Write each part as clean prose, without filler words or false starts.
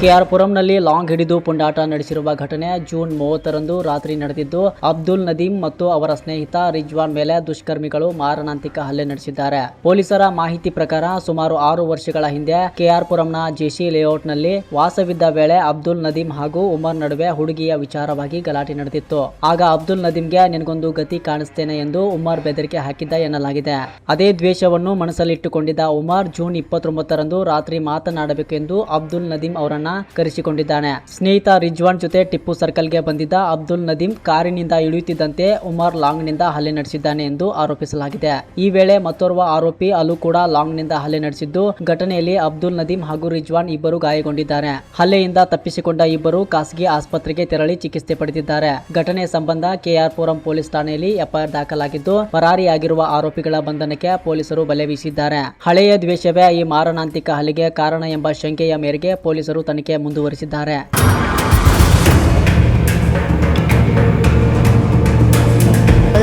K R ಪುರಂನಲ್ಲಿ long ಹಿಡಿದು ಪುಂಡಾಟ ನಡೆಸಿರುವ ಘಟನೆ ಜೂನ್ 30ರಂದು ರಾತ್ರಿ ನಡೆದಿದ್ದು, ಅಬ್ದುಲ್ ನದೀಮ್ ಮತ್ತು ಅವರ ಸ್ನೇಹಿತ ರಿಜ್ವಾನ್ ಮೇಲೆ ದುಷ್ಕರ್ಮಿಗಳು ಮಾರಣಾಂತಿಕ ಹಲ್ಲೆ ನಡೆಸಿದ್ದಾರೆ. ಪೊಲೀಸರ ಮಾಹಿತಿ ಪ್ರಕಾರ ಸುಮಾರು 6 ವರ್ಷಗಳ ಹಿಂದೆ ಕೆಆರ್ ಪುರಂನ ಜೆಸಿ ಲೇಔಟ್ನಲ್ಲಿ ವಾಸವಿದ್ದ ವೇಳೆ ಅಬ್ದುಲ್ ನದೀಮ್ ಹಾಗೂ ಉಮರ್ ನಡುವೆ ಹುಡುಗಿಯ ವಿಚಾರವಾಗಿ ಗಲಾಟೆ ನಡೆದಿತ್ತು. ಆಗ ಅಬ್ದುಲ್ ನದೀಮ್ಗೆ ನಿನಗೊಂದು ಗತಿ ಕಾಣಿಸ್ತೇನೆ ಎಂದು ಉಮರ್ ಬೆದರಿಕೆ ಹಾಕಿದ್ದ ಎನ್ನಲಾಗಿದೆ. ಅದೇ ದ್ವೇಷವನ್ನು ಮನಸ್ಸಲ್ಲಿಟ್ಟುಕೊಂಡಿದ್ದ ಉಮರ್ ಜೂನ್ 29ರಂದು ರಾತ್ರಿ ಮಾತನಾಡಬೇಕೆಂದು ಅಬ್ದುಲ್ ನದೀಮ್ ಅವರನ್ನ ಕರೆಸಿಕೊಂಡಿದ್ದಾನೆ. ಸ್ನೇಹಿತ ರಿಜ್ವಾನ್ ಜೊತೆ ಟಿಪ್ಪು ಸರ್ಕಲ್ಗೆ ಬಂದಿದ್ದ ಅಬ್ದುಲ್ ನದೀಮ್ ಕಾರಿನಿಂದ ಇಳಿಯುತ್ತಿದ್ದಂತೆ ಉಮರ್ ಲಾಂಗ್ನಿಂದ ಹಲ್ಲೆ ನಡೆಸಿದ್ದಾನೆ ಎಂದು ಆರೋಪಿಸಲಾಗಿದೆ. ಈ ವೇಳೆ ಮತ್ತೋರ್ವ ಆರೋಪಿ ಅಲು ಕೂಡ ಲಾಂಗ್ನಿಂದ ಹಲ್ಲೆ ನಡೆಸಿದ್ದು, ಘಟನೆಯಲ್ಲಿ ಅಬ್ದುಲ್ ನದೀಮ್ ಹಾಗೂ ರಿಜ್ವಾನ್ ಇಬ್ಬರು ಗಾಯಗೊಂಡಿದ್ದಾರೆ. ಹಲ್ಲೆಯಿಂದ ತಪ್ಪಿಸಿಕೊಂಡ ಇಬ್ಬರು ಖಾಸಗಿ ಆಸ್ಪತ್ರೆಗೆ ತೆರಳಿ ಚಿಕಿತ್ಸೆ ಪಡೆದಿದ್ದಾರೆ. ಘಟನೆ ಸಂಬಂಧ ಕೆಆರ್ ಪುರಂ ಪೊಲೀಸ್ ಠಾಣೆಯಲ್ಲಿ ಎಫ್ಐಆರ್ ದಾಖಲಾಗಿದ್ದು, ಪರಾರಿಯಾಗಿರುವ ಆರೋಪಿಗಳ ಬಂಧನಕ್ಕೆ ಪೊಲೀಸರು ಬಲೆ ಬೀಸಿದ್ದಾರೆ. ಹಳೆಯ ದ್ವೇಷವೇ ಈ ಮಾರಣಾಂತಿಕ ಹಲ್ಲೆಗೆ ಕಾರಣ ಎಂಬ ಶಂಕೆಯ ಮೇರೆಗೆ ಪೊಲೀಸರು ತನಿಖೆ ಮುಂದುವರಿಸಿದ್ದಾರೆ.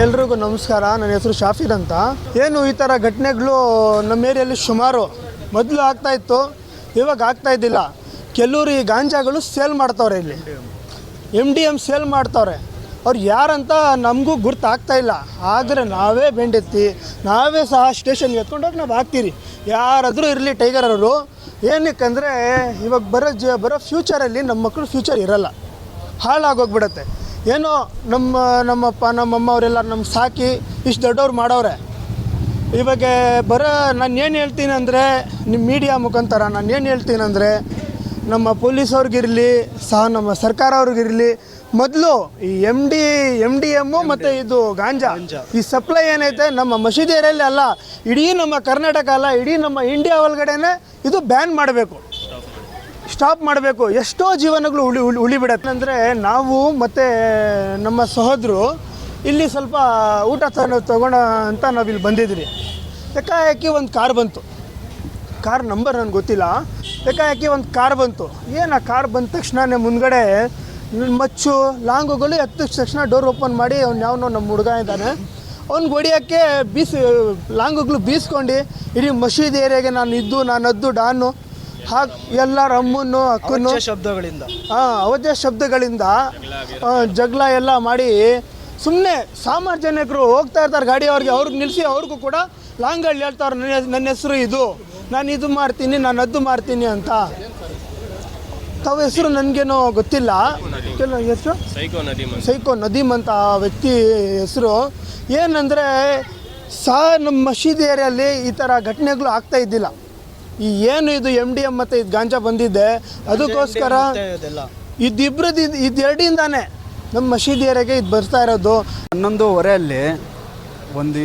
ಎಲ್ರಿಗೂ ನಮಸ್ಕಾರ. ನನ್ನ ಹೆಸರು ಶಾಫಿರ್ ಅಂತ. ಏನು ಈ ಥರ ಘಟನೆಗಳು ನಮ್ಮ ಏರಿಯಲ್ಲಿ ಸುಮಾರು ಮೊದಲು ಆಗ್ತಾಯಿತ್ತು, ಇವಾಗ ಆಗ್ತಾ ಇದ್ದಿಲ್ಲ. ಕೆಲವರು ಈ ಗಾಂಜಾಗಳು ಸೇಲ್ ಮಾಡ್ತವ್ರೆ, ಇಲ್ಲಿ MDM ಸೇಲ್ ಮಾಡ್ತವ್ರೆ. ಅವ್ರು ಯಾರಂತ ನಮಗೂ ಗುರ್ತಾಗ್ತಾ ಇಲ್ಲ. ಆದರೆ ನಾವೇ ಬೆಂಡೆತ್ತಿ ನಾವೇ ಸಹ ಸ್ಟೇಷನ್ಗೆ ಎತ್ಕೊಂಡೋಗಿ ನಾವು ಹಾಕ್ತೀರಿ. ಯಾರಾದರೂ ಇರಲಿ ಟೈಗರ್ ಅವರು. ಏನಕ್ಕಂದರೆ ಇವಾಗ ಬರೋ ಫ್ಯೂಚರಲ್ಲಿ ನಮ್ಮ ಮಕ್ಕಳು ಫ್ಯೂಚರ್ ಇರೋಲ್ಲ, ಹಾಳಾಗೋಗ್ಬಿಡತ್ತೆ. ಏನೋ ನಮ್ಮಪ್ಪ ನಮ್ಮಮ್ಮ ಅವರೆಲ್ಲ ನಮ್ಗೆ ಸಾಕಿ ಇಷ್ಟು ದೊಡ್ಡವ್ರು ಮಾಡವ್ರೆ. ಇವಾಗ ನಾನು ಏನು ಹೇಳ್ತೀನಿ ಅಂದರೆ, ನಿಮ್ಮ ಮೀಡಿಯಾ ಮುಖಾಂತರ ನಾನು ಏನು ಹೇಳ್ತೀನಂದರೆ, ನಮ್ಮ ಪೊಲೀಸವ್ರಿಗಿರಲಿ ಸಹ ನಮ್ಮ ಸರ್ಕಾರ ಅವ್ರಿಗಿರಲಿ, ಮೊದಲು ಈ MDM ಮತ್ತು ಇದು ಗಾಂಜಾ ಈ ಸಪ್ಲೈ ಏನೈತೆ ನಮ್ಮ ಮಸೀದಿ ಏರಿಯಲ್ಲಿ ಅಲ್ಲ, ಇಡೀ ನಮ್ಮ ಕರ್ನಾಟಕ ಅಲ್ಲ, ಇಡೀ ನಮ್ಮ ಇಂಡಿಯಾ ಒಳಗಡೆನೆ ಇದು ಬ್ಯಾನ್ ಮಾಡಬೇಕು, ಸ್ಟಾಪ್ ಮಾಡಬೇಕು. ಎಷ್ಟೋ ಜೀವನಗಳು ಉಳಿಬಿಡತ್ತೆ. ಅಂದರೆ ನಾವು ಮತ್ತು ನಮ್ಮ ಸಹೋದರು ಇಲ್ಲಿ ಸ್ವಲ್ಪ ಊಟ ತಗೋಣ ಅಂತ ನಾವಿಲ್ಲಿ ಬಂದಿದ್ರಿ. ಏಕಾಏಕಿ ಒಂದು ಕಾರ್ ಬಂತು. ಕಾರ್ ನಂಬರ್ ನನಗೆ ಗೊತ್ತಿಲ್ಲ. ಏಕಾಏಕಿ ಒಂದು ಕಾರ್ ಬಂತು. ಏನು ಆ ಕಾರ್ ಬಂದ ತಕ್ಷಣ ಮುಂದ್ಗಡೆ ಮಚ್ಚು ಲಾಂಗುಗಳು ಎತ್ತಿದ ತಕ್ಷಣ ಡೋರ್ ಓಪನ್ ಮಾಡಿ ಯಾವನೋ ನಮ್ಮ ಹುಡುಗ ಇದ್ದಾನೆ, ಅವ್ನಿಗೆ ಹೊಡಿಯೋಕ್ಕೆ ಲಾಂಗುಗಳು ಬೀಸ್ಕೊಂಡು ಇಡೀ ಮಸೀದಿ ಏರಿಯಾಗೆ ನಾನದ್ದು ಡಾನು ಹಾಗೆ ಎಲ್ಲರ ಅಮ್ಮನ್ನು ಅಕ್ಕನ್ನು ಅವಧ್ಯ ಶಬ್ದಗಳಿಂದ ಜಗಳ ಎಲ್ಲ ಮಾಡಿ ಸುಮ್ಮನೆ ಸಾರ್ವಜನಿಕರು ಹೋಗ್ತಾ ಇರ್ತಾರೆ ಗಾಡಿಯವ್ರಿಗೆ, ಅವ್ರಿಗೆ ನಿಲ್ಲಿಸಿ ಅವ್ರಿಗೂ ಕೂಡ ಲಾಂಗ್ಗಳು ಹೇಳ್ತಾರೆ, ನನ್ನ ಹೆಸರು ಇದು, ನಾನು ಇದು ಮಾಡ್ತೀನಿ, ನಾನು ಅದು ಮಾಡ್ತೀನಿ ಅಂತ. ತಾವು ಹೆಸರು ನನಗೇನೋ ಗೊತ್ತಿಲ್ಲ. ಹೆಸರು ಸೈಕೋ ನದೀಮ್ ಅಂತ ಆ ವ್ಯಕ್ತಿ ಹೆಸರು. ಏನಂದರೆ ನಮ್ಮ ಮಸೀದಿ ಏರಿಯಲ್ಲಿ ಈ ಥರ ಘಟನೆಗಳು ಆಗ್ತಾ ಇದ್ದಿಲ್ಲ. ಏನು ಇದು MDM ಮತ್ತು ಇದು ಗಾಂಜಾ ಬಂದಿದ್ದೆ, ಅದಕ್ಕೋಸ್ಕರ ಇದೆರಡಿಂದಾನೆ ನಮ್ಮ ಮಸೀದಿ ಏರಿಯಾಗೆ ಇದು ಬರ್ತಾ ಇರೋದು. 11:15 ಒಂದು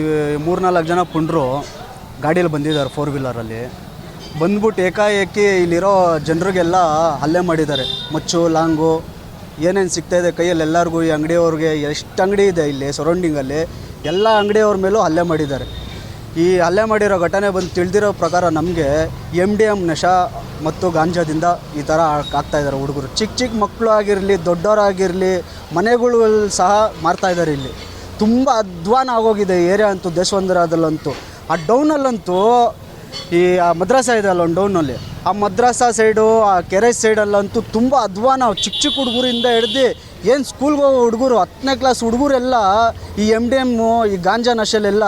3-4 ಜನ ಪುಂಡ್ರು ಗಾಡಿಯಲ್ಲಿ ಬಂದಿದ್ದಾರೆ, 4 ವೀಲರಲ್ಲಿ ಬಂದ್ಬಿಟ್ಟು ಏಕಾಏಕಿ ಇಲ್ಲಿರೋ ಜನರಿಗೆಲ್ಲ ಹಲ್ಲೆ ಮಾಡಿದ್ದಾರೆ. ಮಚ್ಚು ಲಾಂಗು ಏನೇನು ಸಿಗ್ತಾಯಿದೆ ಕೈಯಲ್ಲಿ ಎಲ್ಲರಿಗೂ, ಈ ಅಂಗಡಿಯವ್ರಿಗೆ ಎಷ್ಟು ಅಂಗಡಿ ಇದೆ ಇಲ್ಲಿ ಸರೌಂಡಿಂಗಲ್ಲಿ ಎಲ್ಲ ಅಂಗಡಿಯವ್ರ ಮೇಲೂ ಹಲ್ಲೆ ಮಾಡಿದ್ದಾರೆ. ಈ ಹಲ್ಲೆ ಮಾಡಿರೋ ಘಟನೆ ಬಂದು ತಿಳಿದಿರೋ ಪ್ರಕಾರ ನಮಗೆ MDM ನಶಾ ಮತ್ತು ಗಾಂಜಾದಿಂದ ಈ ಥರ ಆಗ್ತಾಯಿದ್ದಾರೆ ಹುಡುಗರು. ಚಿಕ್ಕ ಮಕ್ಕಳು ಆಗಿರಲಿ ದೊಡ್ಡವರಾಗಿರಲಿ ಮನೆಗಳು ಸಹ ಮಾರ್ತಾಯಿದ್ದಾರೆ. ಇಲ್ಲಿ ತುಂಬ ಅಧ್ವಾನ ಆಗೋಗಿದೆ ಏರಿಯಾ ಅಂತೂ, ದೇಶವಂದರದಲ್ಲಂತೂ. ಆ ಡೌನಲ್ಲಂತೂ ಈ ಮದ್ರಾಸ ಇದೆ ಅಲ್ಲ ಒಂದು ಡೌನಲ್ಲಿ, ಆ ಮದ್ರಾಸ ಸೈಡು ಆ ಕೆರೆ ಸೈಡಲ್ಲಂತೂ ತುಂಬ ಅಧ್ವಾನ. ಚಿಕ್ಕ ಹುಡುಗರಿಂದ ಹಿಡ್ದು ಏನು ಸ್ಕೂಲ್ಗೆ ಹೋಗೋ ಹುಡುಗರು 10ನೇ ಕ್ಲಾಸ್ ಹುಡುಗರೆಲ್ಲ ಈ MDM ಈ ಗಾಂಜಾ ನಶೆಲೆಲ್ಲ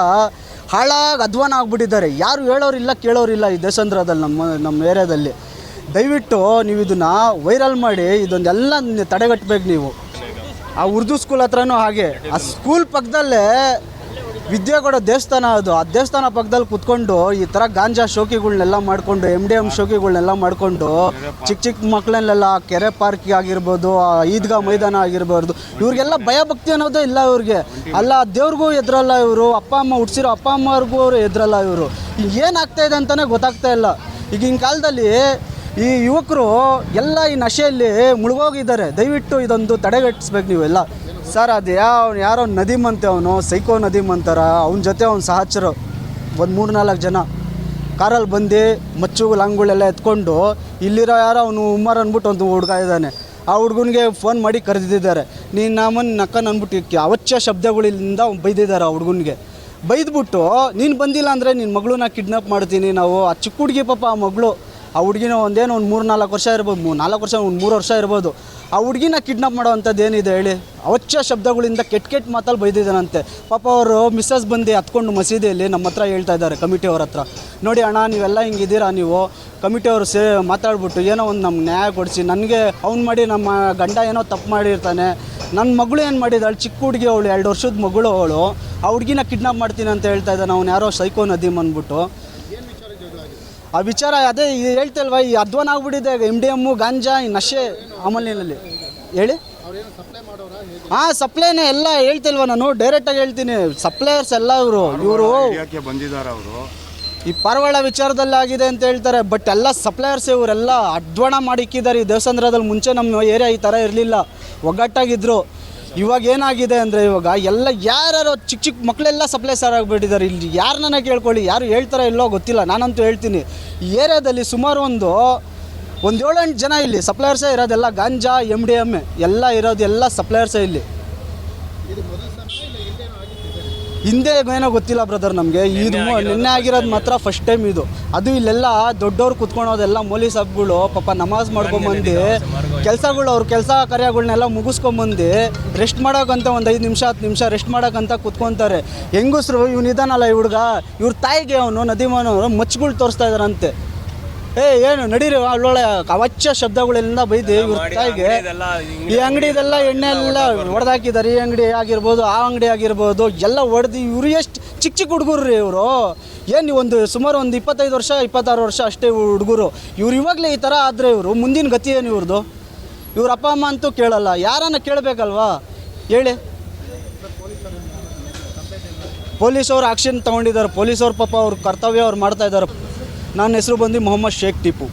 ಹಾಳಾಗಿ ಅಧ್ವಾನ ಆಗ್ಬಿಟ್ಟಿದ್ದಾರೆ. ಯಾರು ಹೇಳೋರಿಲ್ಲ ಕೇಳೋರಿಲ್ಲ ಈ ದೇಶಾಂಧ್ರದಲ್ಲಿ, ನಮ್ಮ ಏರಿಯಾದಲ್ಲಿ. ದಯವಿಟ್ಟು ನೀವು ಇದನ್ನು ವೈರಲ್ ಮಾಡಿ ಇದೊಂದೆಲ್ಲ ತಡೆಗಟ್ಟಬೇಕು ನೀವು. ಆ ಉರ್ದು ಸ್ಕೂಲ್ ಹತ್ರನೂ ಹಾಗೆ, ಆ ಸ್ಕೂಲ್ ಪಕ್ಕದಲ್ಲೇ ವಿದ್ಯೆ ಕೊಡೋ ದೇವಸ್ಥಾನ ಅದು. ಆ ದೇವಸ್ಥಾನ ಪಕ್ಕದಲ್ಲಿ ಕೂತ್ಕೊಂಡು ಈ ಥರ ಗಾಂಜಾ ಶೋಕಿಗಳನ್ನೆಲ್ಲ ಮಾಡಿಕೊಂಡು MDM ಶೋಕಿಗಳನ್ನೆಲ್ಲ ಮಾಡಿಕೊಂಡು ಚಿಕ್ಕ ಮಕ್ಕಳನ್ನೆಲ್ಲ ಕೆರೆ ಪಾರ್ಕ್ ಆಗಿರ್ಬೋದು, ಈದ್ಗಾ ಮೈದಾನ ಆಗಿರ್ಬೋದು, ಇವ್ರಿಗೆಲ್ಲ ಭಯಭಕ್ತಿ ಅನ್ನೋದೇ ಇಲ್ಲ ಇವ್ರಿಗೆ. ಅಲ್ಲ ದೇವ್ರಿಗೂ ಎದುರಲ್ಲ ಇವರು, ಅಪ್ಪ ಅಮ್ಮ ಹುಡ್ಸಿರೋ ಅಪ್ಪ ಅಮ್ಮವ್ರಿಗೂ ಅವರು ಎದುರಲ್ಲ ಇವರು. ಏನಾಗ್ತಾಯಿದೆ ಅಂತಲೇ ಗೊತ್ತಾಗ್ತಾ ಇಲ್ಲ. ಈಗಿನ ಕಾಲದಲ್ಲಿ ಈ ಯುವಕರು ಎಲ್ಲ ಈ ನಶೆಯಲ್ಲಿ ಮುಳುಗೋಗಿದ್ದಾರೆ. ದಯವಿಟ್ಟು ಇದೊಂದು ತಡೆಗಟ್ಟಿಸ್ಬೇಕು ನೀವೆಲ್ಲ. ಸರ್ ಅದು ಯಾರೋ ನದೀಮ್ ಅಂತೆ, ಅವನು ಸೈಕೋ ನದೀಮ್ ಅಂತಾರ. ಅವನ ಜೊತೆ ಅವ್ನು ಸಹಚರು ಒಂದು 3-4 ಜನ ಕಾರಲ್ಲಿ ಬಂದು ಮಚ್ಚು ಲಾಂಗ್ಗಳೆಲ್ಲ ಎತ್ಕೊಂಡು ಇಲ್ಲಿರೋ ಯಾರೋ ಅವನು ಉಮರ್ ಅಂದ್ಬಿಟ್ಟು ಒಂದು ಹುಡುಗ ಇದ್ದಾನೆ, ಆ ಹುಡುಗನಿಗೆ ಫೋನ್ ಮಾಡಿ ಕರೆದಿದ್ದಾರೆ. ನೀನು ನಮ್ಮನ್ನು ನಕ್ಕನ್ ಅಂದ್ಬಿಟ್ಟು ಅವಚ್ಯ ಶಬ್ದಗಳಿಂದ ಬೈದಿದ್ದಾರೆ. ಆ ಹುಡುಗನಿಗೆ ಬೈದ್ಬಿಟ್ಟು ನೀನು ಬಂದಿಲ್ಲ ಅಂದರೆ ನಿನ್ನ ಮಗಳನ್ನ ಕಿಡ್ನಾಪ್ ಮಾಡ್ತೀನಿ ನಾವು. ಆ ಚಿಕ್ಕ ಹುಡುಗಿ ಪಾಪ ಆ ಮಗಳು ಆ ಹುಡುಗಿನ ಒಂದು 3-4 ವರ್ಷ ಇರ್ಬೋದು, 4 ವರ್ಷ 3 ವರ್ಷ ಇರ್ಬೋದು. ಆ ಹುಡುಗಿನ ಕಿಡ್ನಾಪ್ ಮಾಡೋವಂಥದ್ದು ಏನಿದೆ ಹೇಳಿ? ಅವಚ್ಯ ಶಬ್ದಗಳಿಂದ ಕೆಟ್ಟ ಮಾತಲ್ಲಿ ಬೈದಿದ್ದಾನಂತೆ. ಪಾಪ ಅವರು ಮಿಸ್ಸಸ್ ಬಂದು ಹತ್ಕೊಂಡು ಮಸೀದಿಯಲ್ಲಿ ನಮ್ಮ ಹತ್ರ ಹೇಳ್ತಾ ಇದ್ದಾರೆ, ಕಮಿಟಿಯವ್ರ ಹತ್ರ, ನೋಡಿ ಅಣ್ಣ ನೀವೆಲ್ಲ ಹಿಂಗಿದ್ದೀರಾ, ನೀವು ಕಮಿಟಿಯವರು ಮಾತಾಡ್ಬಿಟ್ಟು ಏನೋ ಒಂದು ನಮ್ಗೆ ನ್ಯಾಯ ಕೊಡಿಸಿ, ನನಗೆ ಅವ್ನು ಮಾಡಿ ನಮ್ಮ ಗಂಡ ಏನೋ ತಪ್ಪು ಮಾಡಿರ್ತಾನೆ, ನನ್ನ ಮಗಳು ಏನು ಮಾಡಿದಾಳು, ಚಿಕ್ಕ ಹುಡುಗಿ ಅವಳು 2 ವರ್ಷದ ಮಗಳು ಅವಳು, ಆ ಹುಡುಗಿನ ಕಿಡ್ನಾಪ್ ಮಾಡ್ತೀನಿ ಅಂತ ಹೇಳ್ತಾ ಇದ್ದಾನೆ ಅವ್ನು, ಯಾರೋ ಸೈಕೋ ನದೀಮ್ ಅಂದ್ಬಿಟ್ಟು. ಆ ವಿಚಾರ ಅದೇ ಹೇಳ್ತಲ್ವ, ಈ ಅಧ್ವಾನ ಆಗ್ಬಿಟ್ಟಿದೆ MDM, ಗಾಂಜಾ, ಈ ನಶೆ ಅಮಲಿನಲ್ಲಿ ಹೇಳಿ. ಹಾಂ, ಸಪ್ಲೈನೇ ಎಲ್ಲ ಹೇಳ್ತಿಲ್ವ, ನಾನು ಡೈರೆಕ್ಟಾಗಿ ಹೇಳ್ತೀನಿ, ಸಪ್ಲೈಯರ್ಸ್ ಎಲ್ಲ ಇವರು ಬಂದಿದ್ದಾರೆ. ಅವರು ಈ ಪಾರವಾಳ ವಿಚಾರದಲ್ಲಿ ಆಗಿದೆ ಅಂತ ಹೇಳ್ತಾರೆ, ಬಟ್ ಎಲ್ಲ ಸಪ್ಲೈಯರ್ಸ್ ಇವರೆಲ್ಲ ಅಧ್ವಾನ ಮಾಡಿಕ್ಕಿದ್ದಾರೆ. ಈ ದೇವಸಂದ್ರದಲ್ಲಿ ಮುಂಚೆ ನಮ್ಮ ಏರಿಯಾ ಈ ಥರ ಇರಲಿಲ್ಲ, ಒಗ್ಗಟ್ಟಾಗಿದ್ದರು. ಇವಾಗ ಏನಾಗಿದೆ ಅಂದರೆ ಇವಾಗ ಎಲ್ಲ ಯಾರು ಚಿಕ್ಕ ಮಕ್ಕಳೆಲ್ಲ ಸಪ್ಲೈಸರ್ ಆಗಿಬಿಟ್ಟಿದ್ದಾರೆ. ಇಲ್ಲಿ ಯಾರನ್ನ ಕೇಳ್ಕೊಳ್ಳಿ, ಯಾರು ಹೇಳ್ತಾರೋ ಇಲ್ಲೋ ಗೊತ್ತಿಲ್ಲ, ನಾನಂತೂ ಹೇಳ್ತೀನಿ ಈ ಏರಿಯಾದಲ್ಲಿ ಸುಮಾರು ಒಂದು 7-8 ಜನ ಇಲ್ಲಿ ಸಪ್ಲೈಯರ್ಸೇ ಇರೋದೆಲ್ಲ. ಗಾಂಜಾ, MDM ಎಲ್ಲ ಇರೋದು ಎಲ್ಲ ಸಪ್ಲೈಯರ್ಸೇ ಇಲ್ಲಿ. ಹಿಂದೆ ಏನೋ ಗೊತ್ತಿಲ್ಲ ಬ್ರದರ್ ನಮಗೆ, ಇದು ನಿನ್ನೆ ಆಗಿರೋದು ಮಾತ್ರ ಫಸ್ಟ್ ಟೈಮ್ ಇದು. ಅದು ಇಲ್ಲೆಲ್ಲ ದೊಡ್ಡವ್ರು ಕುತ್ಕೊಳೋದೆಲ್ಲ ಮೌಲಿ ಸಾಬ್ಗಳು ಪಾಪ ನಮಾಜ್ ಮಾಡ್ಕೊಂಬಂದು ಕೆಲಸಗಳು ಅವ್ರ ಕೆಲಸ ಕಾರ್ಯಗಳನ್ನೆಲ್ಲ ಮುಗಿಸ್ಕೊಂಬಂದು ರೆಸ್ಟ್ ಮಾಡೋಕ್ಕಂತ ಒಂದು 5 ನಿಮಿಷ 10 ನಿಮಿಷ ರೆಸ್ಟ್ ಮಾಡೋಕ್ಕಂತ ಕುತ್ಕೊತಾರೆ. ಹೆಂಗಸ್ರು ಇವನಿದಾನಲ್ಲ ಈ ಹುಡುಗ, ಇವ್ರ ತಾಯಿಗೆ ಅವನು ನದಿಮನವರು ಮಚ್ಚುಗಳು ತೋರಿಸ್ತಾ ಇದ್ದಾರಂತೆ. ಏನು ನಡೀರಿ ಅಲ್ಲೊಳ್ಳೆ ಅವಚ್ಯ ಶಬ್ದಗಳೆಲ್ಲ ಬೈದು ಇವ್ರ ತಾಯಿಗೆ. ಈ ಅಂಗಡಿದೆಲ್ಲ ಎಣ್ಣೆ ಎಲ್ಲ ಹೊಡೆದಾಕಿದ್ದಾರೆ, ಈ ಅಂಗಡಿ ಆಗಿರ್ಬೋದು, ಆ ಅಂಗಡಿ ಆಗಿರ್ಬೋದು, ಎಲ್ಲ ಹೊಡೆದು ಇವರು ಎಷ್ಟು ಚಿಕ್ಕ ಹುಡುಗರು ರೀ ಇವರು. ಏನು ಸುಮಾರು ಒಂದು 25 ವರ್ಷ 26 ವರ್ಷ ಅಷ್ಟೇ ಹುಡುಗರು. ಇವ್ರು ಇವಾಗಲೇ ಈ ಥರ ಆದರೆ ಇವರು ಮುಂದಿನ ಗತಿ ಏನು ಇವ್ರದ್ದು? ಇವ್ರ ಅಪ್ಪ ಅಮ್ಮ ಅಂತೂ ಕೇಳಲ್ಲ, ಯಾರನ್ನ ಕೇಳಬೇಕಲ್ವಾ ಹೇಳಿ? ಪೊಲೀಸವ್ರು ಆಕ್ಷನ್ ತೊಗೊಂಡಿದ್ದಾರೆ, ಪೊಲೀಸವ್ರು ಪಾಪ ಅವ್ರ ಕರ್ತವ್ಯ ಅವ್ರು ಮಾಡ್ತಾ ಇದ್ದಾರೆ. ನನ್ನ ಹೆಸರು ಬಂದು ಮೊಹಮ್ಮದ್ ಶೇಖ್ ಟಿಪ್ಪು.